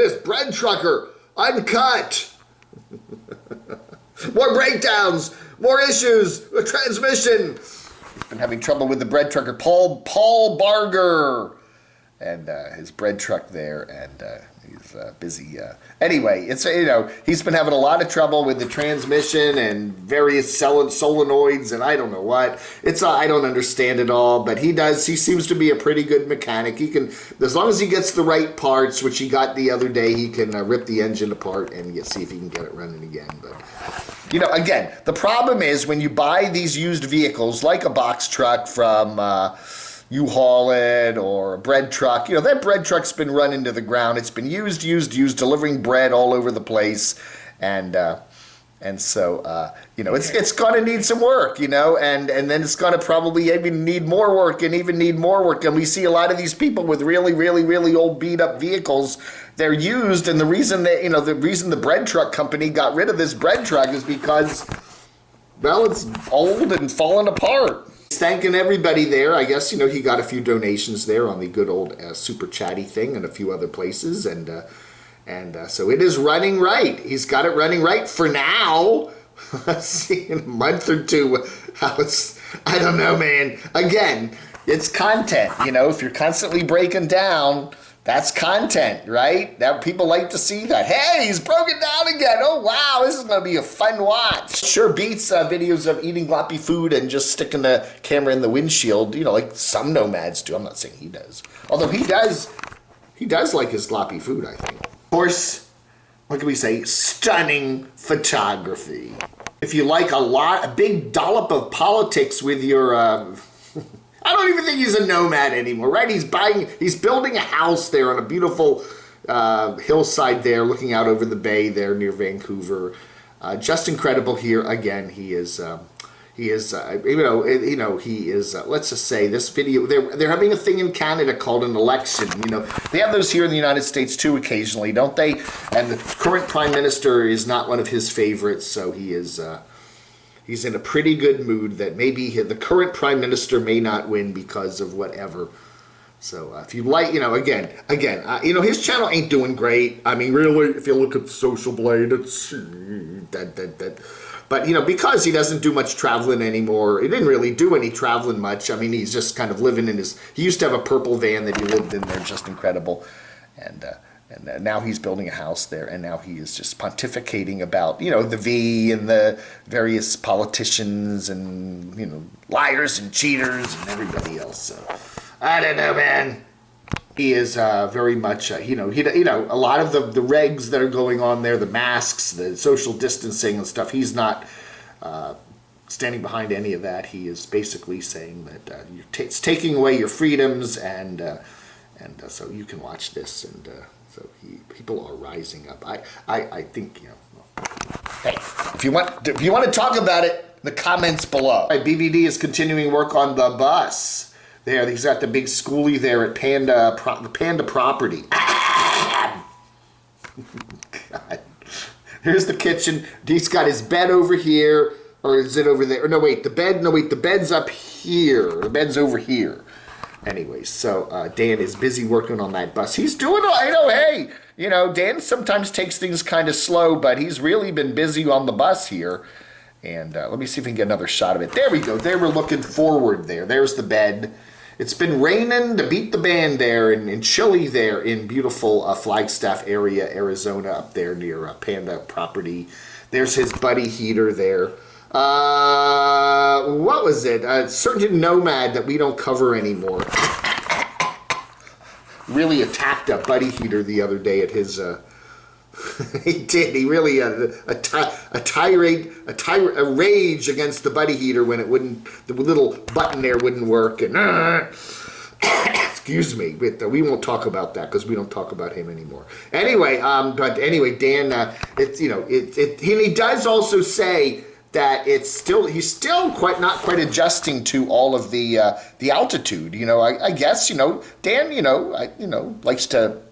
this bread trucker, uncut. More breakdowns, more issues, a transmission. He's been having trouble with the bread trucker, Paul Barger, and his bread truck there, and he's busy. Anyway, it's he's been having a lot of trouble with the transmission and various solenoids, and I don't know what. It's I don't understand it all, but he seems to be a pretty good mechanic. He can, as long as he gets the right parts, which he got the other day, he can rip the engine apart and see if he can get it running again. But again, the problem is when you buy these used vehicles like a box truck from U-Haul it or a bread truck, that bread truck's been run into the ground. It's been used, delivering bread all over the place, and so it's going to need some work, and then it's going to probably even need more work, and we see a lot of these people with really old beat up vehicles. They're used, and the reason the bread truck company got rid of this bread truck is because, well, it's old and falling apart. He's thanking everybody there. I guess, he got a few donations there on the good old Super Chatty thing and a few other places, and so it is running right. He's got it running right for now. Let's see, in a month or two how it's, I don't know, man. Again, it's content, if you're constantly breaking down, that's content, right? That people like to see that. Hey, he's broken down again. Oh, wow, this is going to be a fun watch. Sure beats videos of eating gloppy food and just sticking the camera in the windshield, like some nomads do. I'm not saying he does. Although he does like his gloppy food, I think. Of course, what can we say? Stunning photography. If you like a big dollop of politics with your... I don't even think he's a nomad anymore, right? He's building a house there on a beautiful hillside there, looking out over the bay there near Vancouver. Just incredible here. Again, he is, let's just say this video, they're having a thing in Canada called an election. They have those here in the United States too occasionally, don't they? And the current prime minister is not one of his favorites, so he is... he's in a pretty good mood that maybe the current prime minister may not win because of whatever. So if you like, again, his channel ain't doing great. I mean, really, if you look at Social Blade, it's that. But, because he doesn't do much traveling anymore, he didn't really do any traveling much. I mean, he's just kind of living in he used to have a purple van that he lived in there, just incredible. And now he's building a house there, and now he is just pontificating about, the V and the various politicians and, liars and cheaters and everybody else. So, I don't know, man. He is very much, a lot of the regs that are going on there, the masks, the social distancing and stuff, he's not standing behind any of that. He is basically saying that it's taking away your freedoms, and so you can watch this, and... So people are rising up. I think, hey, if you want to talk about it, the comments below. Right, BVD is continuing work on the bus. There, he's got the big schoolie there at the Panda property. God. Here's the kitchen. He's got his bed over here, or is it over there? Or no, wait, the bed's up here. The bed's over here. Anyway, so Dan is busy working on that bus. He's doing, hey, Dan sometimes takes things kind of slow, but he's really been busy on the bus here. And let me see if we can get another shot of it. There we go. There we're looking forward there. There's the bed. It's been raining to beat the band there and chilly there in beautiful Flagstaff area, Arizona, up there near Panda property. There's his buddy heater there. What was it? A certain Nomad that we don't cover anymore. Really attacked a buddy heater the other day at his, he did. He really, a rage against the buddy heater when it wouldn't, the little button there wouldn't work, and, excuse me, but we won't talk about that because we don't talk about him anymore. Anyway, Dan, he does also say that he's still not quite adjusting to all of the altitude. I guess Dan likes to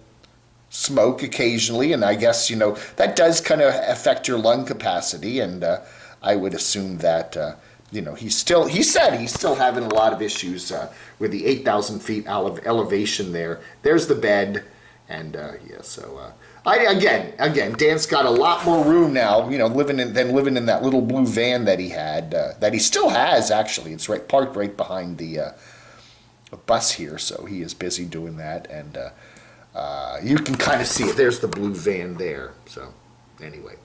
smoke occasionally, and I guess that does kind of affect your lung capacity, and I would assume that he said he's still having a lot of issues with the 8,000 feet elevation there. There's the bed. And yeah, so again, Dan's got a lot more room now, you know, living in that little blue van that he had, that he still has actually. It's parked right behind the bus here, so he is busy doing that, and you can kind of see it. There's the blue van there. So anyway,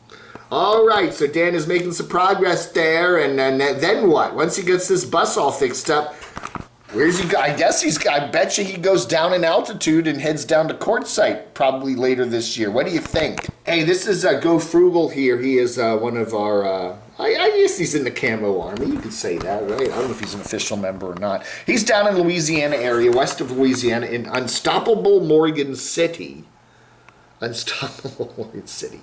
all right. So Dan is making some progress there, and then what? Once he gets this bus all fixed up. Where's he go? I bet you he goes down in altitude and heads down to Quartzsite probably later this year. What do you think? Hey, this is Go Frugal here. He is one of our, I guess he's in the Camo Army. You could say that, right? I don't know if he's an official member or not. He's down in Louisiana area, west of Louisiana, in Unstoppable Morgan City. Unstoppable Morgan City,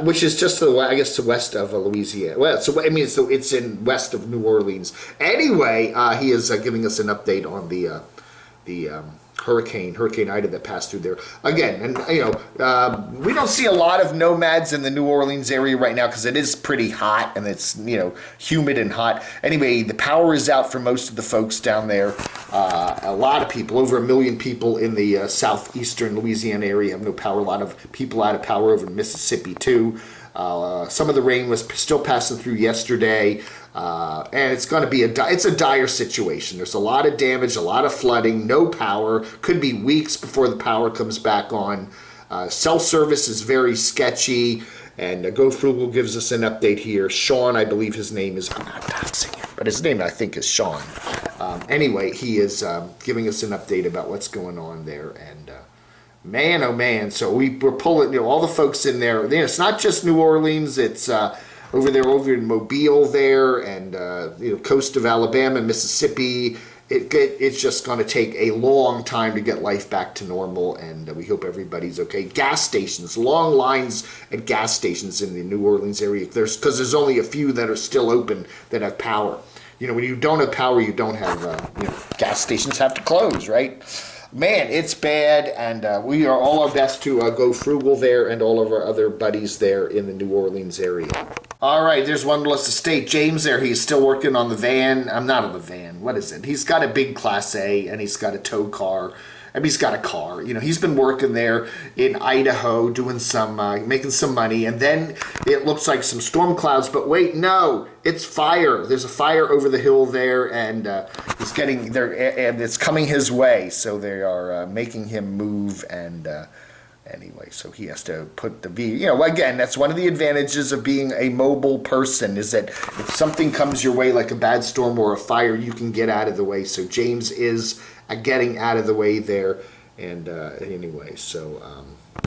which is just I guess the west of Louisiana. Well, so I mean, so it's in west of New Orleans. Anyway, he is giving us an update on the Hurricane Ida that passed through there again. And you know, we don't see a lot of nomads in the New Orleans area right now because it is pretty hot and it's, you know, humid and hot. Anyway, the power is out for most of the folks down there. A lot of people, over 1 million people in the southeastern Louisiana area have no power. A lot of people out of power over in Mississippi too. Some of the rain was still passing through yesterday. And it's going to be it's a dire situation. There's a lot of damage, a lot of flooding, no power. Could be weeks before the power comes back on. Cell service is very sketchy. And Go Frugal gives us an update here. Sean, I believe his name is, I'm not doxing him, but his name I think is Sean. Anyway, he is giving us an update about what's going on there. And man, oh man, so we're pulling, you know, all the folks in there. You know, it's not just New Orleans, it's over in Mobile there, and you know, coast of Alabama, Mississippi. It's just going to take a long time to get life back to normal, and we hope everybody's okay. Gas stations, long lines at gas stations in the New Orleans area. Because there's only a few that are still open that have power. You know, when you don't have power, you don't have, you know, gas stations have to close, right? Man, it's bad, and we are all our best to Go Frugal there and all of our other buddies there in the New Orleans area. All right, there's Wonderlust Estate. James there, he's still working on the van. I'm not on the van. What is it? He's got a big Class A, and he's got a tow car. I mean, he's got a car. You know, he's been working there in Idaho, doing some, making some money, and then it looks like some storm clouds. But wait, no, it's fire. There's a fire over the hill there, and he's getting there, and it's coming his way. So they are making him move, and anyway, so he has to put the you know, again, that's one of the advantages of being a mobile person, is that if something comes your way like a bad storm or a fire, you can get out of the way. So James is getting out of the way there, and anyway, so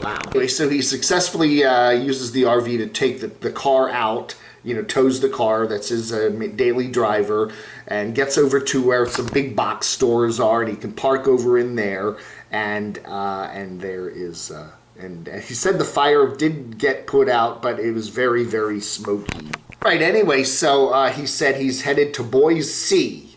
wow. Anyway, so he successfully uses the RV to take the car out, you know, tows the car, that's his daily driver, and gets over to where some big box stores are, and he can park over in there, and there is, and he said the fire did get put out, but it was very, very smoky. Right, anyway, so he said he's headed to Boise,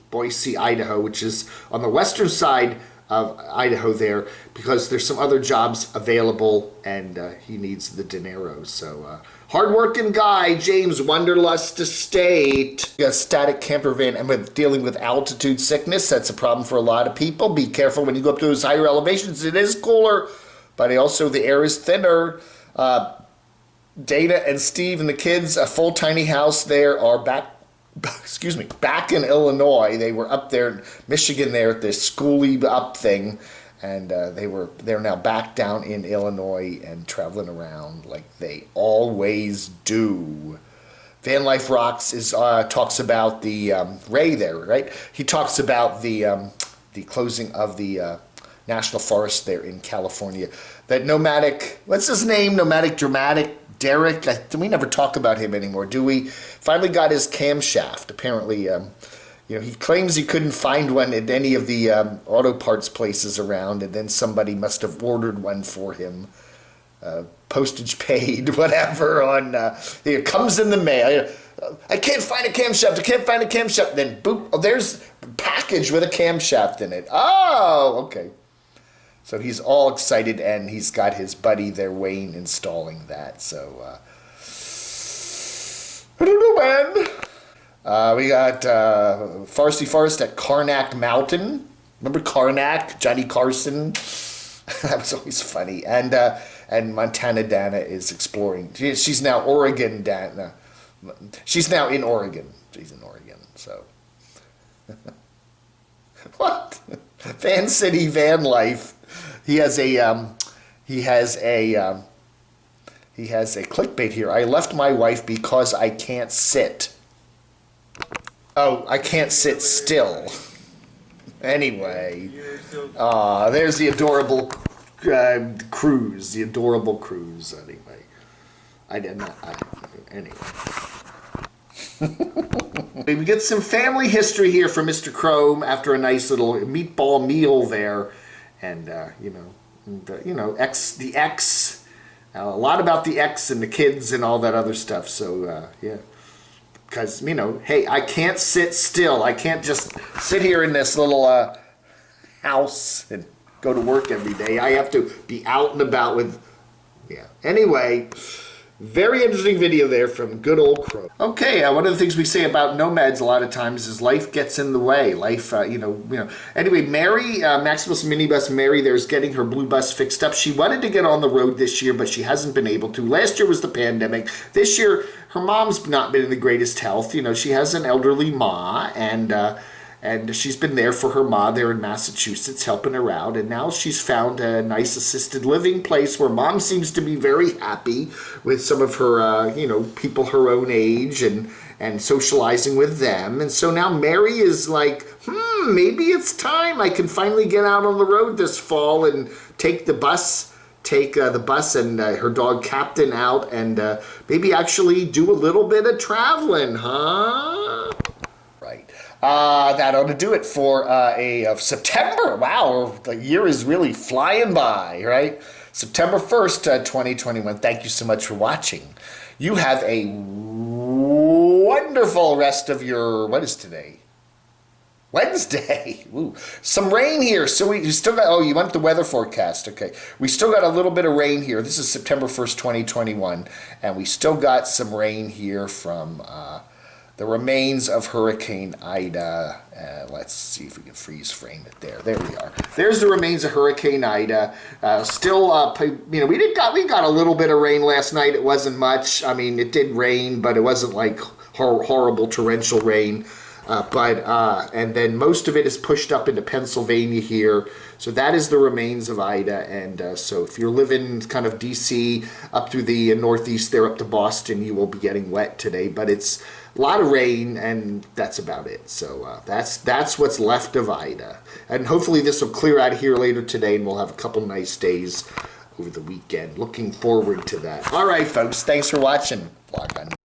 Idaho, which is on the western side of Idaho there, because there's some other jobs available, and he needs the dinero. So hard-working guy, James, Wonderlust Estate. A static camper van, and with dealing with altitude sickness, that's a problem for a lot of people. Be careful when you go up to those higher elevations. It is cooler, but also the air is thinner. Dana and Steve and the kids, a full tiny house there, are back in Illinois. They were up there in Michigan there at this schoolie up thing, and they're now back down in Illinois and traveling around like they always do. Van Life Rocks talks about the Ray there, right? He talks about the closing of the national forest there in California. That nomadic, what's his name? Nomadic Dramatic Derek, we never talk about him anymore, do we? Finally got his camshaft. Apparently, you know, he claims he couldn't find one at any of the auto parts places around, and then somebody must have ordered one for him. Postage paid, whatever, on, it comes in the mail. I can't find a camshaft, I can't find a camshaft. Then, boop, oh, there's a package with a camshaft in it. Oh, okay. So he's all excited, and he's got his buddy there, Wayne, installing that. So, I don't know, man. We got Forest at Karnak Mountain. Remember Karnak? Johnny Carson? That was always funny. And Montana Dana is exploring. She's now Oregon Dana. She's now in Oregon. She's in Oregon. So what? Van City Van Life. He has a clickbait here. I left my wife because I can't sit. Oh, I can't sit still. Anyway, there's the adorable cruise. The adorable cruise. Anyway, I did not. Anyway. We get some family history here from Mr. Chrome after a nice little meatball meal there, and the ex, a lot about the ex and the kids and all that other stuff. So yeah, because hey, I can't sit still. I can't just sit here in this little house and go to work every day. I have to be out and about with. Yeah. Anyway. Very interesting video there from good old Crow. Okay, one of the things we say about nomads a lot of times is life gets in the way. Life, Anyway, Mary, Maximus Minibus Mary, there's getting her blue bus fixed up. She wanted to get on the road this year, but she hasn't been able to. Last year was the pandemic. This year, her mom's not been in the greatest health. She has an elderly ma, and she's been there for her ma there in Massachusetts, helping her out. And now she's found a nice assisted living place where mom seems to be very happy with some of her, people her own age and socializing with them. And so now Mary is like, maybe it's time. I can finally get out on the road this fall and take the bus and her dog Captain out and maybe actually do a little bit of traveling, huh? Right. That ought to do it for September. Wow, the year is really flying by, right? September 1st, 2021. Thank you so much for watching. You have a wonderful rest of your, what is today? Wednesday. Ooh, some rain here. So we still got, oh, you want the weather forecast. Okay. We still got a little bit of rain here. This is September 1st, 2021. And we still got some rain here from the remains of Hurricane Ida. Let's see if we can freeze frame it there. There we are. There's the remains of Hurricane Ida. Still, we got a little bit of rain last night. It wasn't much. I mean, it did rain, but it wasn't like horrible torrential rain. And then most of it is pushed up into Pennsylvania here. So that is the remains of Ida. And so if you're living kind of D.C. up through the northeast there up to Boston, you will be getting wet today. But it's a lot of rain, and that's about it. So that's what's left of Ida. And hopefully this will clear out of here later today, and we'll have a couple nice days over the weekend. Looking forward to that. All right, folks. Thanks for watching. Vlog on